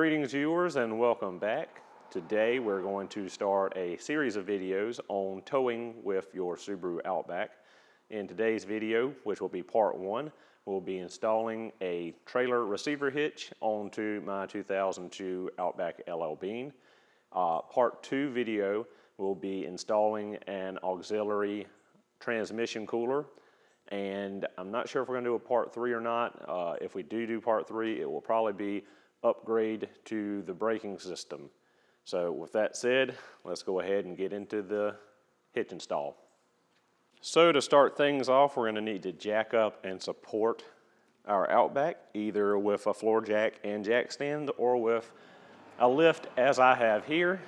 Greetings viewers and welcome back. Today we're going to start a series of videos on towing with your Subaru Outback. In today's video, which will be part one, we'll be installing a trailer receiver hitch onto my 2002 Outback LL Bean. Part two video will be installing an auxiliary transmission cooler. And I'm not sure if we're going to do a part three or not. If we do part three, it will probably be upgrade to the braking system. So with that said, let's go ahead and get into the hitch install. So to start things off, we're going to need to jack up and support our Outback, either with a floor jack and jack stand or with a lift as I have here.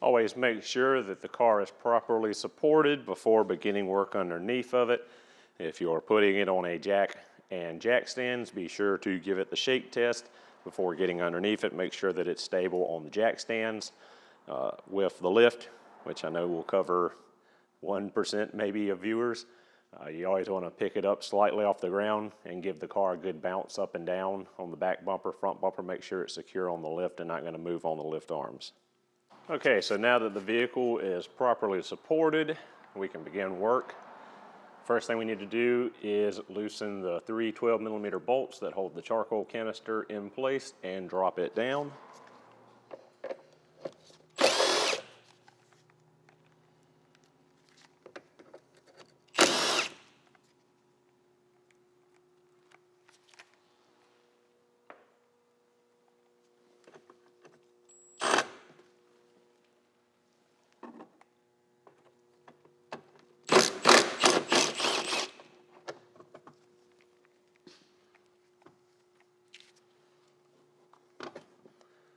Always make sure that the car is properly supported before beginning work underneath of it. If you're putting it on a jack and jack stands, be sure to give it the shake test before getting underneath it. Make sure that it's stable on the jack stands. With the lift, which I know will cover 1% maybe of viewers, you always want to pick it up slightly off the ground and give the car a good bounce up and down on the back bumper, front bumper. Make sure it's secure on the lift and not going to move on the lift arms. Okay, so now that the vehicle is properly supported, we can begin work. First thing we need to do is loosen the three 12mm bolts that hold the charcoal canister in place and drop it down.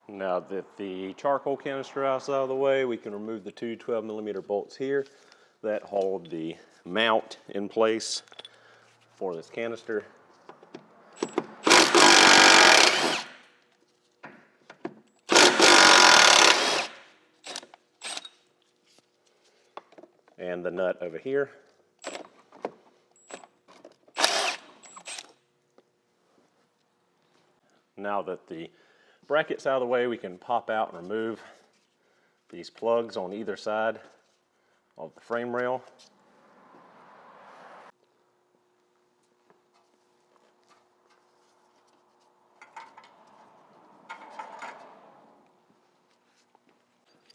Now that the charcoal canister is out of the way, we can remove the two 12mm bolts here that hold the mount in place for this canister. And the nut over here. Now that the bracket's out of the way, we can pop out and remove these plugs on either side of the frame rail.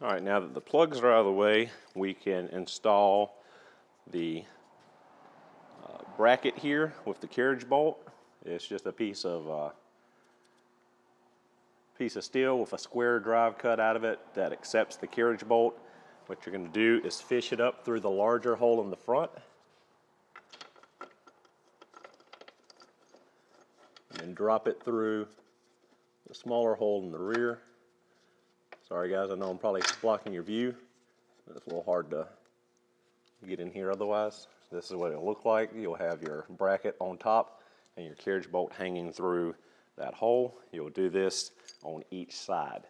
All right, now that the plugs are out of the way, we can install the bracket here with the carriage bolt. It's just a piece of steel with a square drive cut out of it that accepts the carriage bolt. What you're going to do is fish it up through the larger hole in the front and drop it through the smaller hole in the rear. Sorry guys, I know I'm probably blocking your view, but it's a little hard to get in here otherwise. This is what it'll look like. You'll have your bracket on top and your carriage bolt hanging through that hole. You'll do this on each side.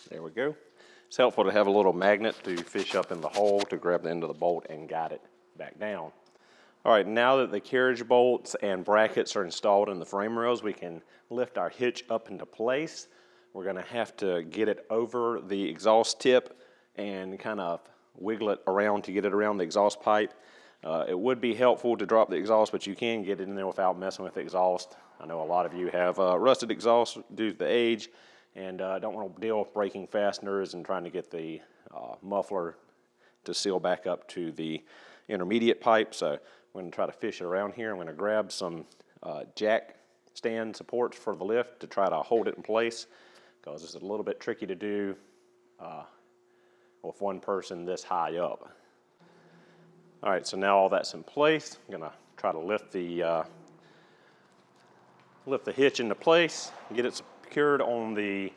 There we go. It's helpful to have a little magnet to fish up in the hole to grab the end of the bolt and guide it back down. All right, now that the carriage bolts and brackets are installed in the frame rails, we can lift our hitch up into place. We're going to have to get it over the exhaust tip and kind of wiggle it around to get it around the exhaust pipe. It would be helpful to drop the exhaust, but you can get it in there without messing with the exhaust. I know a lot of you have rusted exhaust due to the age and don't want to deal with breaking fasteners and trying to get the muffler to seal back up to the intermediate pipe. So I'm going to try to fish it around here. I'm going to grab some jack stand supports for the lift to try to hold it in place, because it's a little bit tricky to do with one person this high up. All right, so now all that's in place, I'm going to try to lift the hitch into place, get it secured on the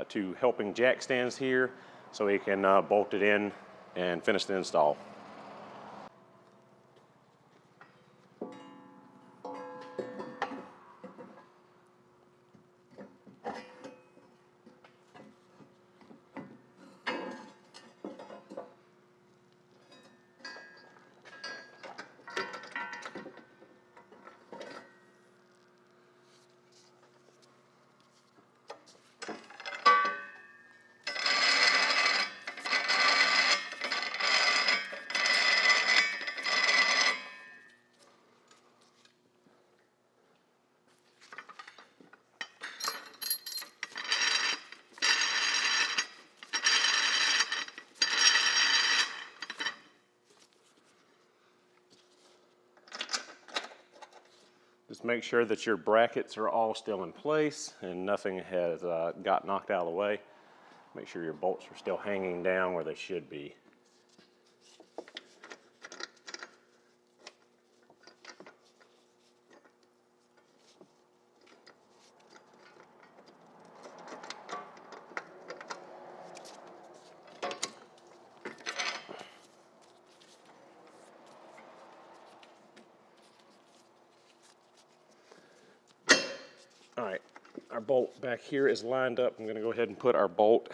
two helping jack stands here, so we can bolt it in and finish the install. Just make sure that your brackets are all still in place and nothing has got knocked out of the way. Make sure your bolts are still hanging down where they should be. All right, our bolt back here is lined up. I'm going to go ahead and put our bolt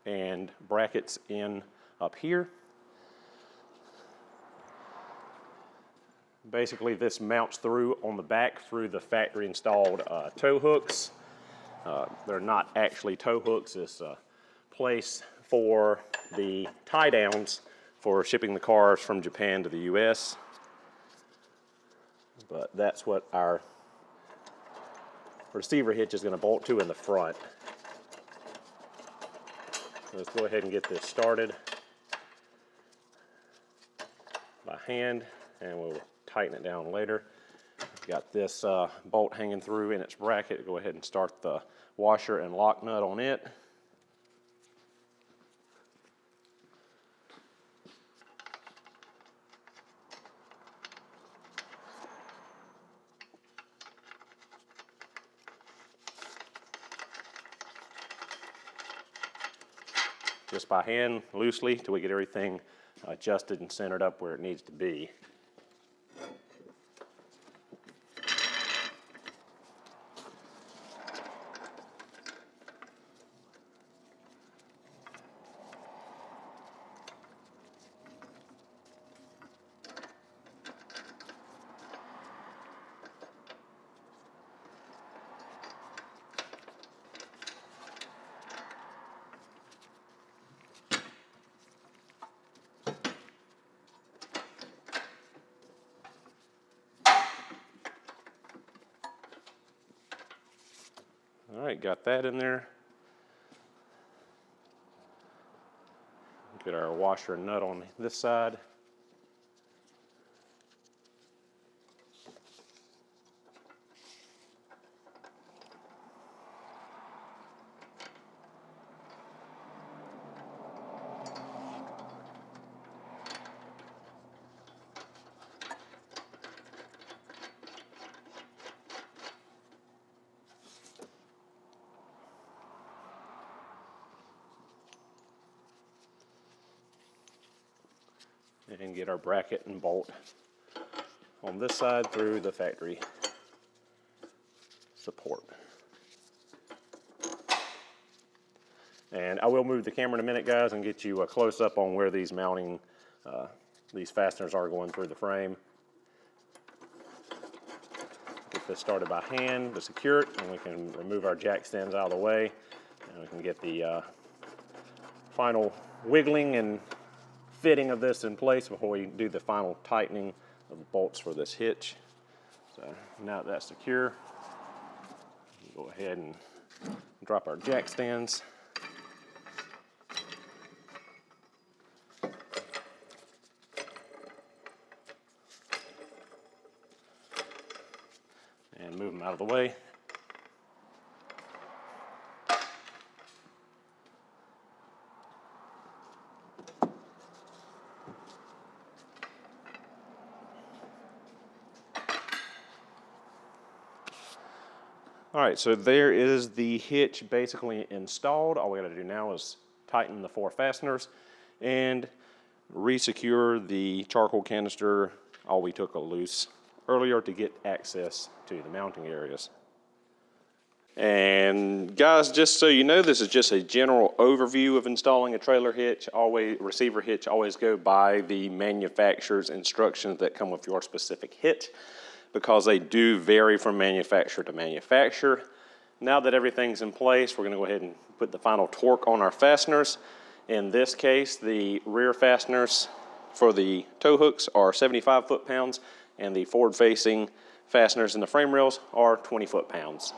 and brackets in up here. Basically, this mounts through on the back through the factory installed tow hooks. They're not actually tow hooks. It's a place for the tie downs for shipping the cars from Japan to the US. But that's what our receiver hitch is going to bolt to in the front. Let's go ahead and get this started by hand, and we'll tighten it down later. Got this bolt hanging through in its bracket. Go ahead and start the washer and lock nut on it. Just by hand, loosely, till we get everything adjusted and centered up where it needs to be. All right, got that in there. Get our washer and nut on this side. And get our bracket and bolt on this side through the factory support. And I will move the camera in a minute, guys, and get you a close-up on where these mounting, these fasteners are going through the frame. Get this started by hand to secure it, and we can remove our jack stands out of the way, and we can get the final wiggling and fitting of this in place before we do the final tightening of the bolts for this hitch. So now that's secure, Go ahead and drop our jack stands. And move them out of the way. All right, so there is the hitch basically installed. All we gotta do now is tighten the 4 fasteners and re-secure the charcoal canister. All we took a loose earlier to get access to the mounting areas. And guys, just so you know, this is just a general overview of installing a trailer hitch. Receiver hitch, always go by the manufacturer's instructions that come with your specific hitch, because they do vary from manufacturer to manufacturer. Now that everything's in place, we're gonna go ahead and put the final torque on our fasteners. In this case, the rear fasteners for the tow hooks are 75 foot-pounds, and the forward-facing fasteners in the frame rails are 20 foot-pounds.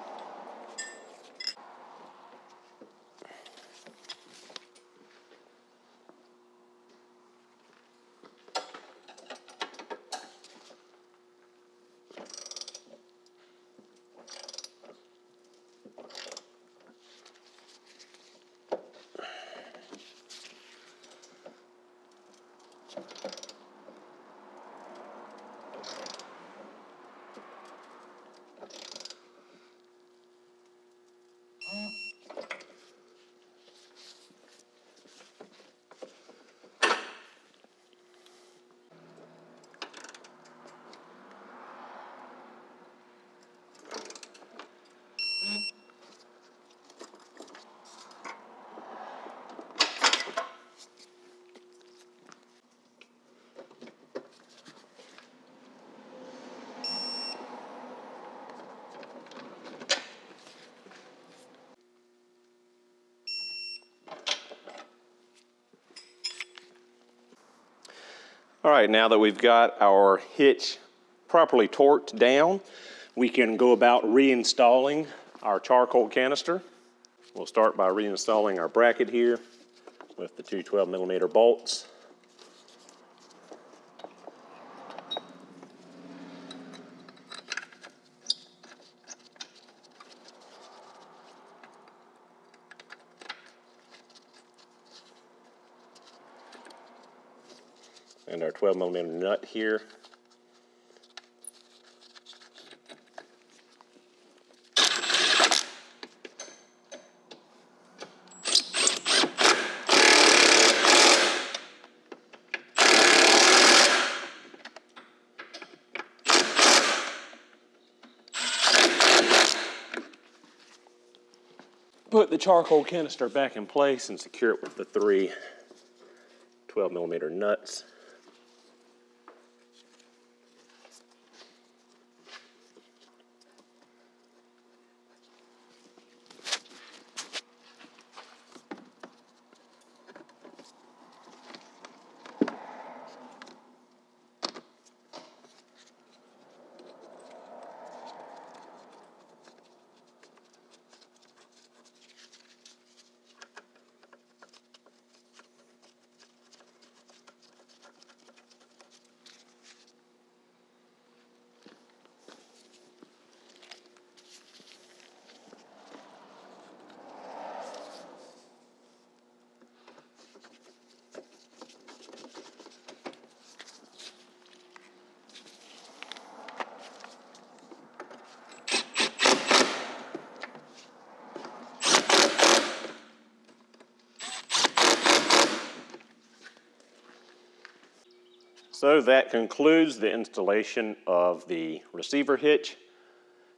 All right, now that we've got our hitch properly torqued down, we can go about reinstalling our charcoal canister. We'll start by reinstalling our bracket here with the two 12mm bolts. And our 12mm nut here. Put the charcoal canister back in place and secure it with the 3 12mm nuts. So that concludes the installation of the receiver hitch.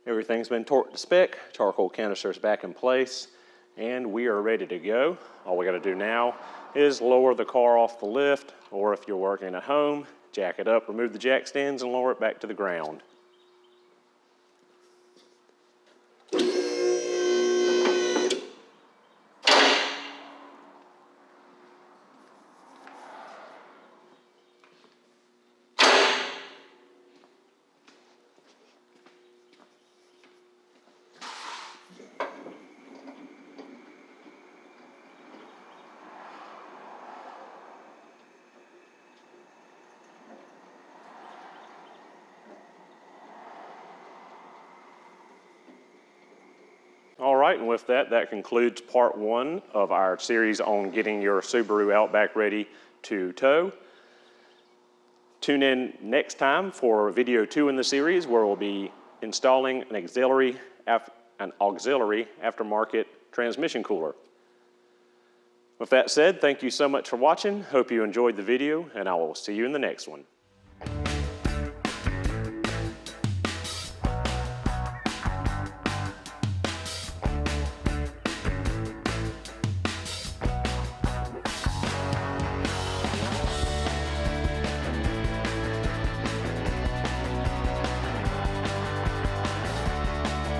Everything's been torqued to spec, charcoal canister is back in place, and we are ready to go. All we gotta do now is lower the car off the lift, or if you're working at home, jack it up, remove the jack stands, and lower it back to the ground. right, and with that, that concludes part 1 of our series on getting your Subaru Outback ready to tow. Tune in next time for video 2 in the series, where we'll be installing an auxiliary aftermarket transmission cooler. With that said, thank you so much for watching. Hope you enjoyed the video, and I will see you in the next one.